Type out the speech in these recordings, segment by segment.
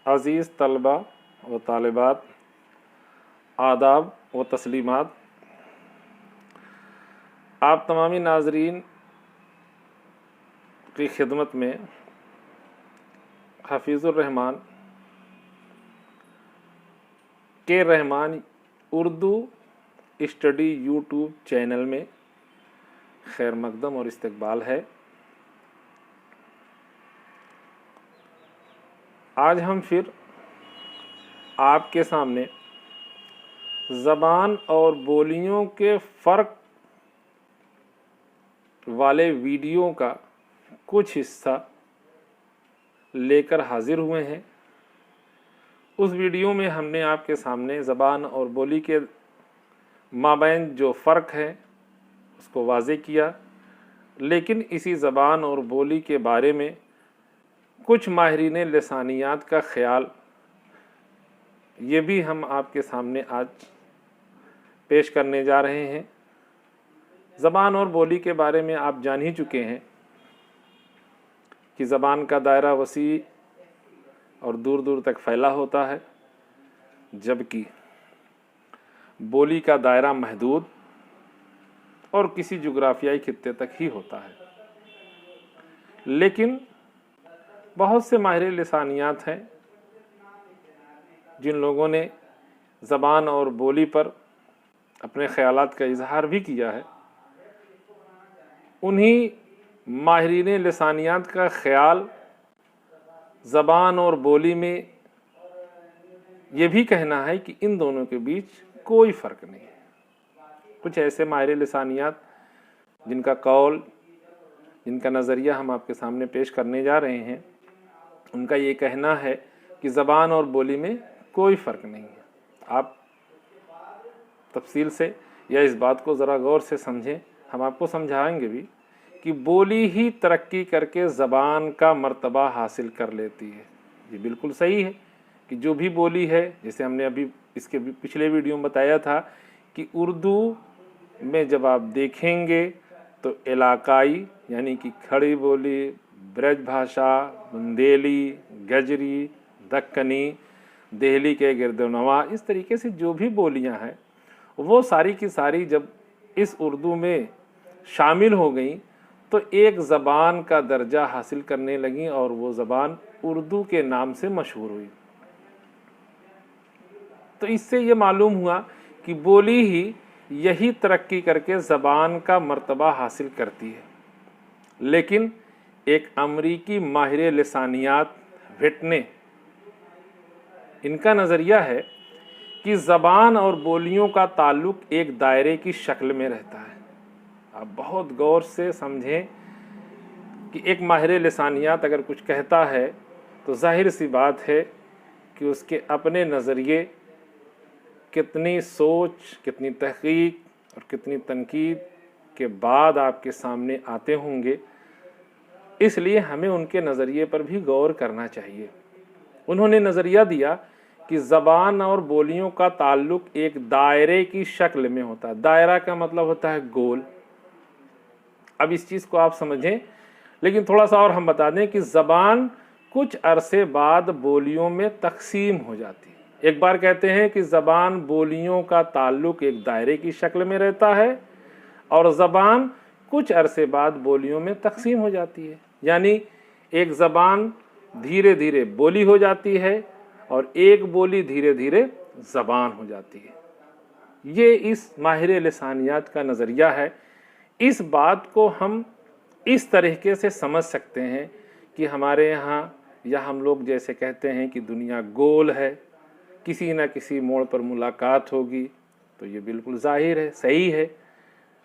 عزیز طلبہ و طالبات، آداب و تسلیمات، آپ تمامی ناظرین کی خدمت میں حفیظ الرحمان کے رحمان اردو اسٹڈی یوٹیوب چینل میں خیر مقدم اور استقبال ہے۔ آج ہم پھر آپ کے سامنے زبان اور بولیوں کے فرق والے ویڈیو کا کچھ حصہ لے کر حاضر ہوئے ہیں۔ اس ویڈیو میں ہم نے آپ کے سامنے زبان اور بولی کے مابین جو فرق ہے اس کو واضح کیا، لیکن اسی زبان اور بولی کے بارے میں کچھ ماہرین لسانیات کا خیال یہ بھی ہم آپ کے سامنے آج پیش کرنے جا رہے ہیں۔ زبان اور بولی کے بارے میں آپ جان ہی چکے ہیں کہ زبان کا دائرہ وسیع اور دور دور تک پھیلا ہوتا ہے، جبکہ بولی کا دائرہ محدود اور کسی جغرافیائی خطے تک ہی ہوتا ہے۔ لیکن بہت سے ماہر لسانیات ہیں جن لوگوں نے زبان اور بولی پر اپنے خیالات کا اظہار بھی کیا ہے۔ انہی ماہرین لسانیات کا خیال زبان اور بولی میں یہ بھی کہنا ہے کہ ان دونوں کے بیچ کوئی فرق نہیں ہے۔ کچھ ایسے ماہر لسانیات جن کا قول، جن کا نظریہ ہم آپ کے سامنے پیش کرنے جا رہے ہیں، ان کا یہ کہنا ہے کہ زبان اور بولی میں کوئی فرق نہیں ہے۔ آپ تفصیل سے یا اس بات کو ذرا غور سے سمجھیں، ہم آپ کو سمجھائیں گے بھی کہ بولی ہی ترقی کر کے زبان کا مرتبہ حاصل کر لیتی ہے۔ یہ بالکل صحیح ہے کہ جو بھی بولی ہے، جیسے ہم نے ابھی اس کے پچھلے ویڈیو میں بتایا تھا کہ اردو میں جب آپ دیکھیں گے تو علاقائی یعنی کہ کھڑی بولی، برج بھاشا، بندیلی، گجری، دکنی، دہلی کے گرد و نواح، اس طریقے سے جو بھی بولیاں ہیں وہ ساری کی ساری جب اس اردو میں شامل ہو گئیں تو ایک زبان کا درجہ حاصل کرنے لگیں اور وہ زبان اردو کے نام سے مشہور ہوئی۔ تو اس سے یہ معلوم ہوا کہ بولی ہی یہی ترقی کر کے زبان کا مرتبہ حاصل کرتی ہے۔ لیکن ایک امریکی ماہر لسانیات وٹنے، ان کا نظریہ ہے کہ زبان اور بولیوں کا تعلق ایک دائرے کی شکل میں رہتا ہے۔ آپ بہت غور سے سمجھیں کہ ایک ماہر لسانیات اگر کچھ کہتا ہے تو ظاہر سی بات ہے کہ اس کے اپنے نظریے کتنی سوچ، کتنی تحقیق اور کتنی تنقید کے بعد آپ کے سامنے آتے ہوں گے۔ اس لیے ہمیں ان کے نظریے پر بھی غور کرنا چاہیے۔ انہوں نے نظریہ دیا کہ زبان اور بولیوں کا تعلق ایک دائرے کی شکل میں ہوتا ہے۔ دائرہ کا مطلب ہوتا ہے گول۔ اب اس چیز کو آپ سمجھیں، لیکن تھوڑا سا اور ہم بتا دیں کہ زبان کچھ عرصے بعد بولیوں میں تقسیم ہو جاتی ہے۔ ایک بار کہتے ہیں کہ زبان بولیوں کا تعلق ایک دائرے کی شکل میں رہتا ہے اور زبان کچھ عرصے بعد بولیوں میں تقسیم ہو جاتی ہے، یعنی ایک زبان دھیرے دھیرے بولی ہو جاتی ہے اور ایک بولی دھیرے دھیرے زبان ہو جاتی ہے۔ یہ اس ماہر لسانیات کا نظریہ ہے۔ اس بات کو ہم اس طریقے سے سمجھ سکتے ہیں کہ ہمارے یہاں یا ہم لوگ جیسے کہتے ہیں کہ دنیا گول ہے، کسی نہ کسی موڑ پر ملاقات ہوگی، تو یہ بالکل ظاہر ہے، صحیح ہے۔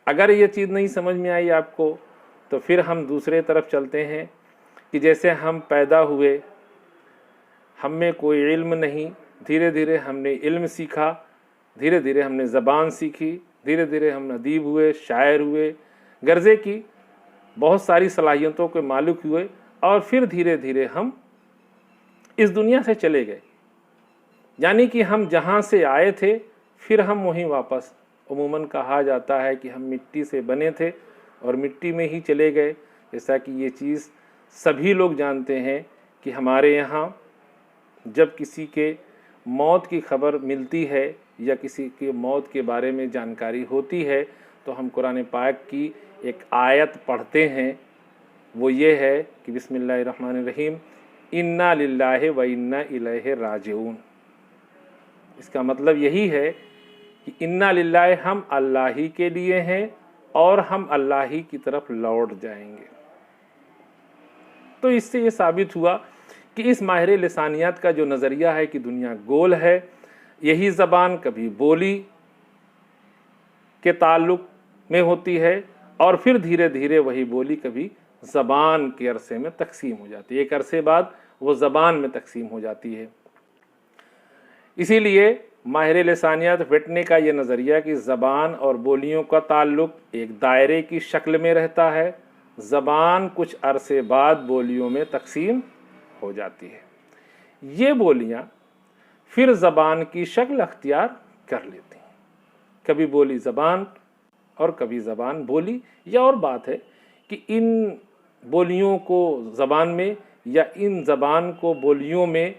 اگر یہ چیز نہیں سمجھ میں آئی آپ کو تو پھر ہم دوسرے طرف چلتے ہیں کہ جیسے ہم پیدا ہوئے، ہم میں کوئی علم نہیں، دھیرے دھیرے ہم نے علم سیکھا، دھیرے دھیرے ہم نے زبان سیکھی، دھیرے دھیرے ہم ادیب ہوئے، شاعر ہوئے، غرضے کی بہت ساری صلاحیتوں کے مالک ہوئے، اور پھر دھیرے دھیرے ہم اس دنیا سے چلے گئے۔ یعنی کہ ہم جہاں سے آئے تھے پھر ہم وہیں واپس، عموماً کہا جاتا ہے کہ ہم مٹی سے بنے تھے اور مٹی میں ہی چلے گئے۔ جیسا کہ یہ چیز سبھی لوگ جانتے ہیں کہ ہمارے یہاں جب کسی کے موت کی خبر ملتی ہے یا کسی کے موت کے بارے میں جانکاری ہوتی ہے تو ہم قرآن پاک کی ایک آیت پڑھتے ہیں، وہ یہ ہے کہ بسم اللہ الرحمن الرحیم انا للہ و انا الیہ راجعون۔ اس کا مطلب یہی ہے کہ انا للہ ہم اللہ ہی کے لیے ہیں اور ہم اللہ ہی کی طرف لوٹ جائیں گے۔ تو اس سے یہ ثابت ہوا کہ اس ماہر لسانیات کا جو نظریہ ہے کہ دنیا گول ہے، یہی زبان کبھی بولی کے تعلق میں ہوتی ہے اور پھر دھیرے دھیرے وہی بولی کبھی زبان کے عرصے میں تقسیم ہو جاتی ہے، ایک عرصے بعد وہ زبان میں تقسیم ہو جاتی ہے۔ اسی لیے ماہر لسانیات وٹنے کا یہ نظریہ کہ زبان اور بولیوں کا تعلق ایک دائرے کی شکل میں رہتا ہے، زبان کچھ عرصے بعد بولیوں میں تقسیم ہو جاتی ہے، یہ بولیاں پھر زبان کی شکل اختیار کر لیتی ہیں، کبھی بولی زبان اور کبھی زبان بولی۔ یہ اور بات ہے کہ ان بولیوں کو زبان میں یا ان زبان کو بولیوں میں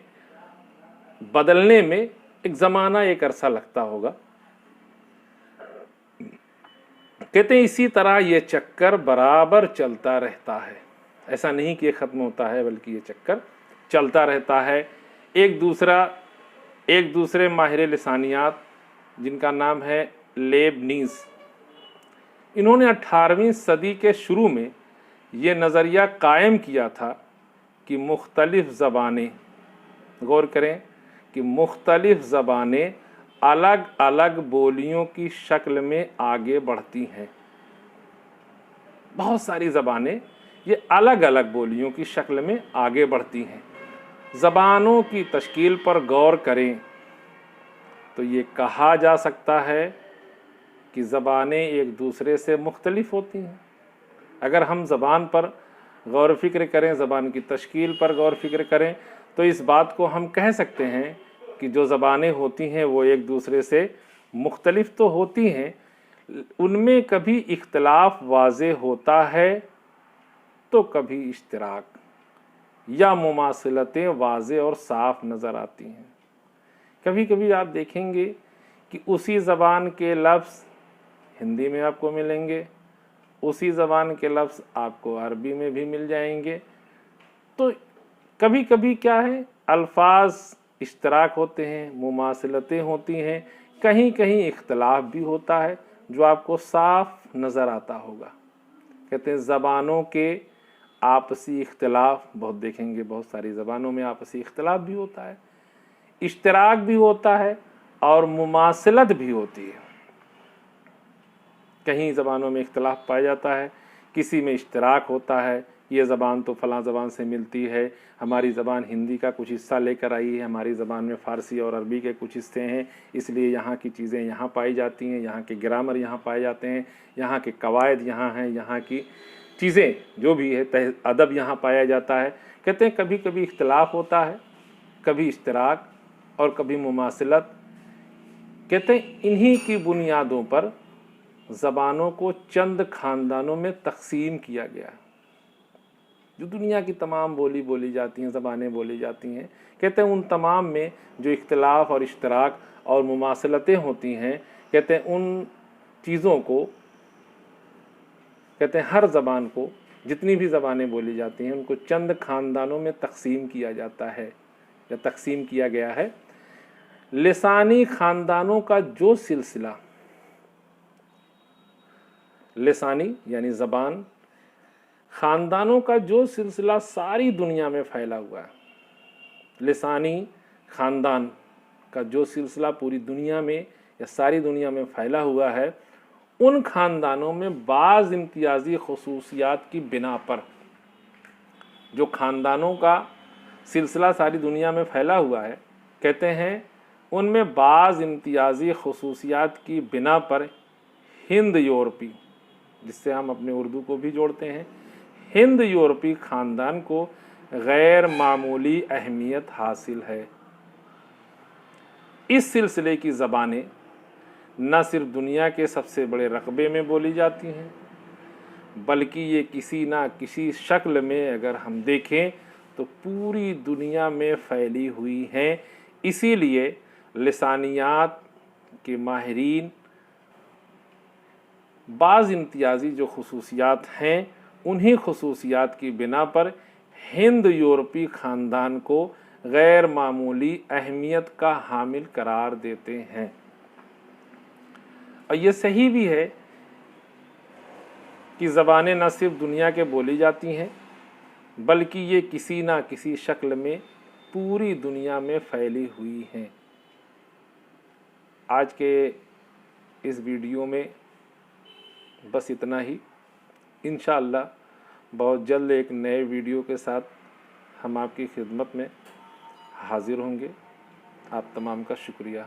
بدلنے میں ایک زمانہ ایک عرصہ لگتا ہوگا۔ کہتے ہیں اسی طرح یہ چکر برابر چلتا رہتا ہے، ایسا نہیں کہ یہ ختم ہوتا ہے بلکہ یہ چکر چلتا رہتا ہے۔ ایک دوسرے ماہر لسانیات جن کا نام ہے لیبنیز، انہوں نے 18ویں صدی کے شروع میں یہ نظریہ قائم کیا تھا کہ مختلف زبانیں، غور کریں کہ مختلف زبانیں الگ الگ بولیوں کی شکل میں آگے بڑھتی ہیں۔ بہت ساری زبانیں یہ الگ الگ بولیوں کی شکل میں آگے بڑھتی ہیں۔ زبانوں کی تشکیل پر غور کریں تو یہ کہا جا سکتا ہے کہ زبانیں ایک دوسرے سے مختلف ہوتی ہیں۔ اگر ہم زبان پر غور و فکر کریں، زبان کی تشکیل پر غور و فکر کریں تو اس بات کو ہم کہہ سکتے ہیں کہ جو زبانیں ہوتی ہیں وہ ایک دوسرے سے مختلف تو ہوتی ہیں، ان میں کبھی اختلاف واضح ہوتا ہے تو کبھی اشتراک یا مماثلتیں واضح اور صاف نظر آتی ہیں۔ کبھی کبھی آپ دیکھیں گے کہ اسی زبان کے لفظ ہندی میں آپ کو ملیں گے، اسی زبان کے لفظ آپ کو عربی میں بھی مل جائیں گے۔ تو کبھی کبھی کیا ہے، الفاظ اشتراک ہوتے ہیں، مماثلتیں ہوتی ہیں، کہیں کہیں اختلاف بھی ہوتا ہے جو آپ کو صاف نظر آتا ہوگا۔ کہتے ہیں زبانوں کے آپسی اختلاف بہت دیکھیں گے، بہت ساری زبانوں میں آپسی اختلاف بھی ہوتا ہے، اشتراک بھی ہوتا ہے اور مماثلت بھی ہوتی ہے۔ کہیں زبانوں میں اختلاف پایا جاتا ہے، کسی میں اشتراک ہوتا ہے، یہ زبان تو فلاں زبان سے ملتی ہے، ہماری زبان ہندی کا کچھ حصہ لے کر آئی ہے، ہماری زبان میں فارسی اور عربی کے کچھ حصے ہیں، اس لیے یہاں کی چیزیں یہاں پائی جاتی ہیں، یہاں کے گرامر یہاں پائے جاتے ہیں، یہاں کے قواعد یہاں ہیں، یہاں کی چیزیں جو بھی ہے ادب یہاں پایا جاتا ہے۔ کہتے ہیں کبھی کبھی اختلاف ہوتا ہے، کبھی اشتراک اور کبھی مماثلت۔ کہتے ہیں انہی کی بنیادوں پر زبانوں کو چند خاندانوں میں تقسیم کیا گیا ہے۔ جو دنیا کی تمام بولی جاتی ہیں، زبانیں بولی جاتی ہیں، کہتے ہیں ان تمام میں جو اختلاف اور اشتراک اور مماثلتیں ہوتی ہیں، کہتے ہیں ان چیزوں کو، کہتے ہیں ہر زبان کو، جتنی بھی زبانیں بولی جاتی ہیں ان کو چند خاندانوں میں تقسیم کیا جاتا ہے یا تقسیم کیا گیا ہے۔ لسانی خاندانوں کا جو سلسلہ، لسانی یعنی زبان، خاندانوں کا جو سلسلہ ساری دنیا میں پھیلا ہوا ہے، لسانی خاندان کا جو سلسلہ پوری دنیا میں یا ساری دنیا میں پھیلا ہوا ہے، ان خاندانوں میں بعض امتیازی خصوصیات کی بنا پر، جو خاندانوں کا سلسلہ ساری دنیا میں پھیلا ہوا ہے، کہتے ہیں ان میں بعض امتیازی خصوصیات کی بنا پر ہند یورپی، جس سے ہم اپنے اردو کو بھی جوڑتے ہیں، ہند یورپی خاندان کو غیر معمولی اہمیت حاصل ہے۔ اس سلسلے کی زبانیں نہ صرف دنیا کے سب سے بڑے رقبے میں بولی جاتی ہیں، بلکہ یہ کسی نہ کسی شکل میں اگر ہم دیکھیں تو پوری دنیا میں پھیلی ہوئی ہیں۔ اسی لیے لسانیات کے ماہرین بعض امتیازی جو خصوصیات ہیں انہی خصوصیات کی بنا پر ہند یورپی خاندان کو غیر معمولی اہمیت کا حامل قرار دیتے ہیں۔ اور یہ صحیح بھی ہے کہ زبانیں نہ صرف دنیا کے بولی جاتی ہیں بلکہ یہ کسی نہ کسی شکل میں پوری دنیا میں پھیلی ہوئی ہیں۔ آج کے اس ویڈیو میں بس اتنا ہی۔ انشاءاللہ بہت جلد ایک نئے ویڈیو کے ساتھ ہم آپ کی خدمت میں حاضر ہوں گے۔ آپ تمام کا شکریہ۔